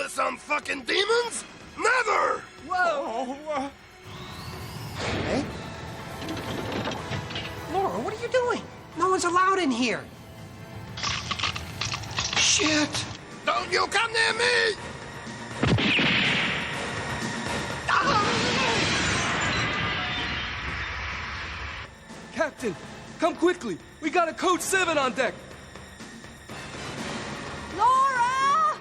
to some fucking demons? Never! Whoa! Hey? Laura, what are you doing? No one's allowed in here. Shit! Don't you come near me! Captain, come quickly. We got a Code 7 on deck. Laura!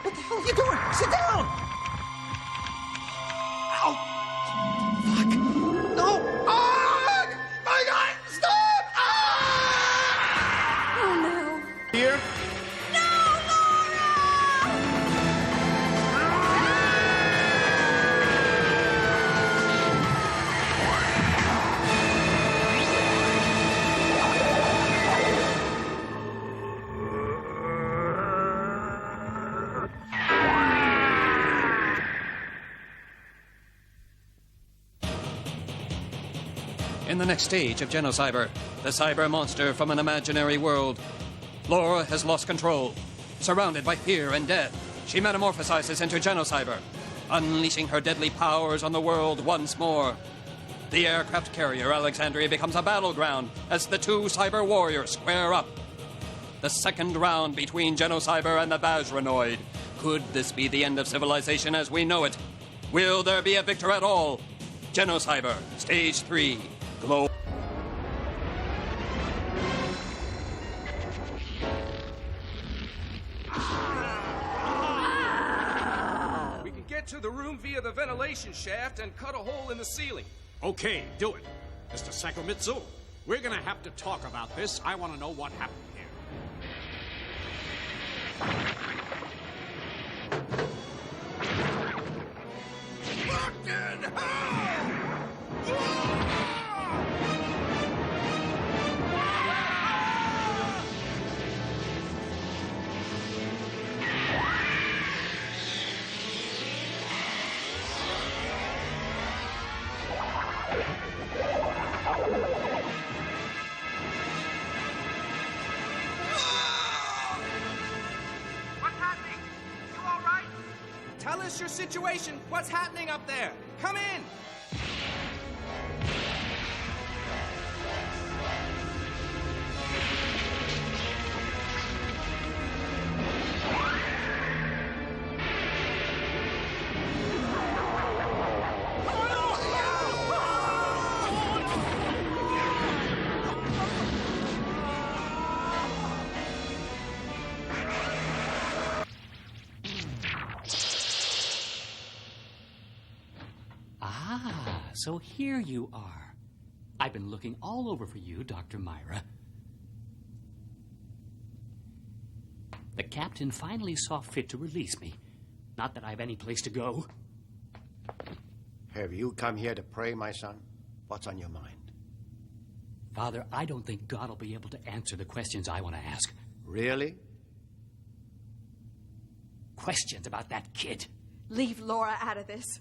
What the hell are you doing? Sit down! Ow! Fuck! No! Ah! My God! Stop! Ah! Oh, no. Here? No, Laura! In the next stage of Genocyber, the cyber monster from an imaginary world, Laura has lost control. Surrounded by fear and death, she metamorphosizes into Genocyber, unleashing her deadly powers on the world once more. The aircraft carrier Alexandria becomes a battleground as the two cyber warriors square up. The second round between Genocyber and the Vajranoid. Could this be the end of civilization as we know it? Will there be a victor at all? Genocyber, Stage 3. Glow. We can get to the room via the ventilation shaft and cut a hole in the ceiling. Okay, do it. Mr. Sakamitsu, we're gonna have to talk about this. I want to know what happened here. Fucking hell! What's happening? You all right? Tell us your situation. What's happening up there? Come in. Ah, so here you are. I've been looking all over for you, Dr. Myra. The captain finally saw fit to release me. Not that I have any place to go. Have you come here to pray, my son? What's on your mind? Father, I don't think God will be able to answer the questions I want to ask. Really? Questions about that kid. Leave Laura out of this.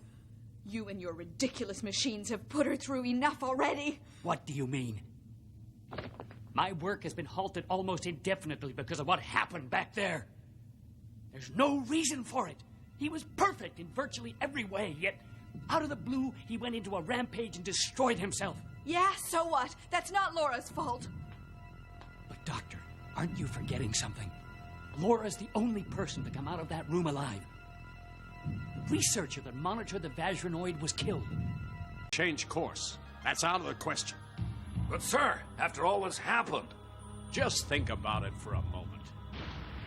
You and your ridiculous machines have put her through enough already. What do you mean? My work has been halted almost indefinitely because of what happened back there. There's no reason for it. He was perfect in virtually every way, yet out of the blue, he went into a rampage and destroyed himself. Yeah, so what? That's not Laura's fault. But, Doctor, aren't you forgetting something? Laura's the only person to come out of that room alive. The researcher that monitored the Vajranoid was killed. Change course. That's out of the question. But, sir, after all that's happened... Just think about it for a moment.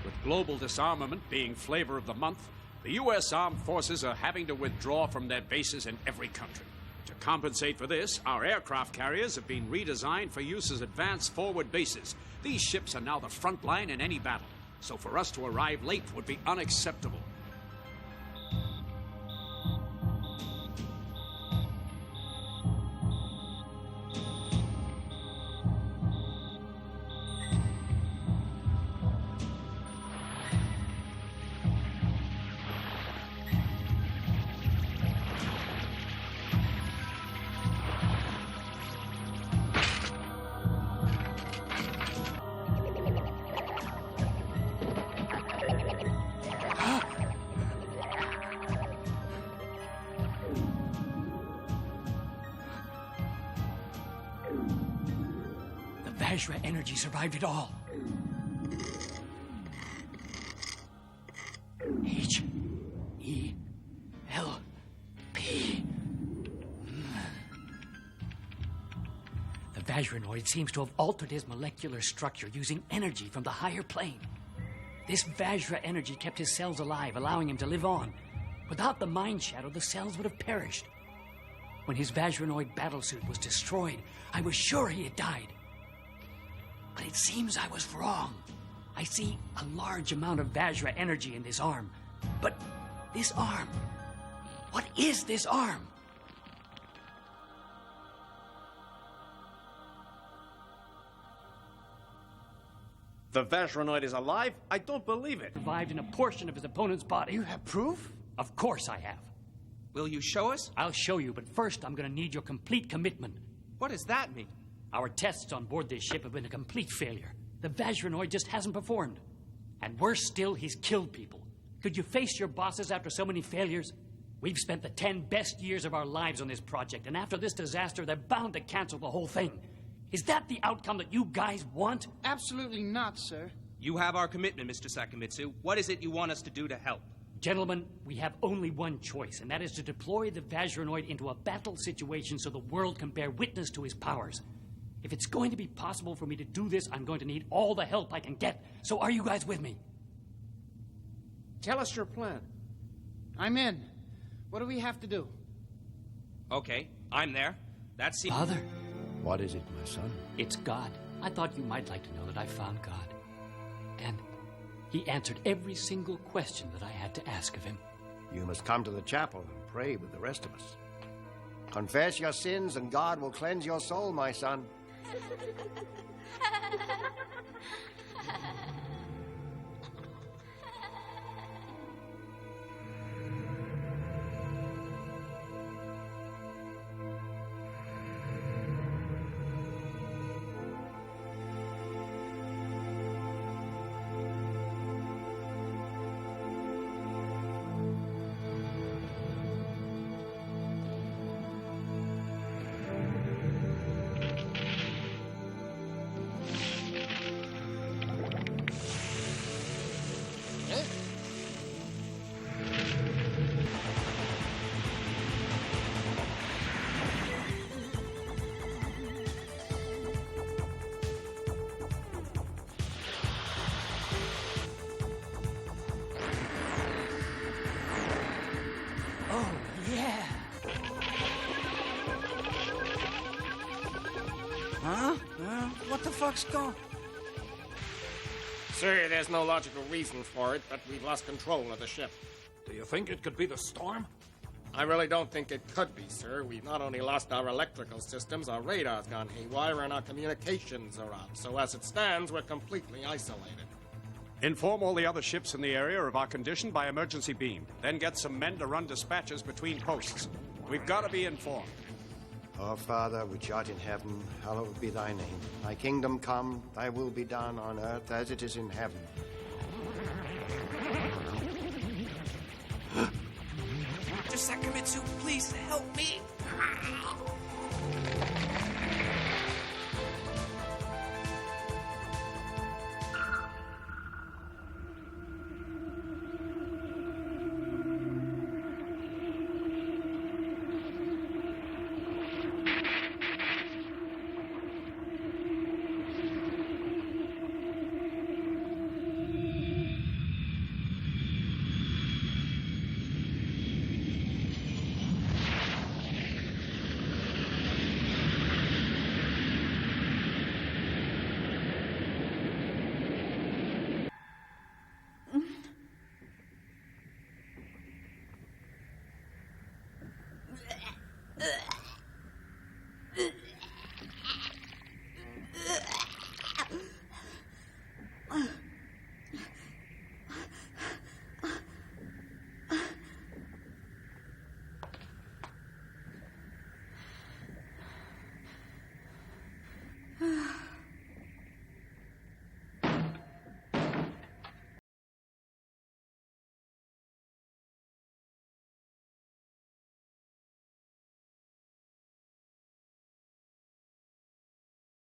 With global disarmament being flavor of the month, the U.S. Armed Forces are having to withdraw from their bases in every country. To compensate for this, our aircraft carriers have been redesigned for use as advanced forward bases. These ships are now the front line in any battle, so for us to arrive late would be unacceptable. Vajra energy survived it all. H-E-L-P. The Vajranoid seems to have altered his molecular structure using energy from the higher plane. This Vajra energy kept his cells alive, allowing him to live on. Without the Mind Shadow, the cells would have perished. When his Vajranoid battlesuit was destroyed, I was sure he had died. But it seems I was wrong. I see a large amount of Vajra energy in this arm. But this arm, what is this arm? The Vajranoid is alive? I don't believe it. Survived in a portion of his opponent's body. You have proof? Of course I have. Will you show us? I'll show you, but first I'm going to need your complete commitment. What does that mean? Our tests on board this ship have been a complete failure. The Vajranoid just hasn't performed. And worse still, he's killed people. Could you face your bosses after so many failures? We've spent the 10 best years of our lives on this project, and after this disaster, they're bound to cancel the whole thing. Is that the outcome that you guys want? Absolutely not, sir. You have our commitment, Mr. Sakamitsu. What is it you want us to do to help? Gentlemen, we have only one choice, and that is to deploy the Vajranoid into a battle situation so the world can bear witness to his powers. If it's going to be possible for me to do this, I'm going to need all the help I can get. So are you guys with me? Tell us your plan. I'm in. What do we have to do? Okay, I'm there. That's the... Father, What is it, my son? it's God. I thought you might like to know that I found God. And he answered every single question that I had to ask of him. You must come to the chapel and pray with the rest of us. Confess your sins and God will cleanse your soul, my son. Oh, yeah. Huh? What the fuck's going... Sir, there's no logical reason for it, but we've lost control of the ship. Do you think it could be the storm? I really don't think it could be, sir. We've not only lost our electrical systems, our radar's gone haywire, and our communications are out. So as it stands, we're completely isolated. Inform all the other ships in the area of our condition by emergency beam. Then get some men to run dispatches between posts. We've got to be informed. Our Father, which art in heaven, hallowed be thy name. Thy kingdom come, thy will be done on earth as it is in heaven. Mr. Sakamitsu, please help me.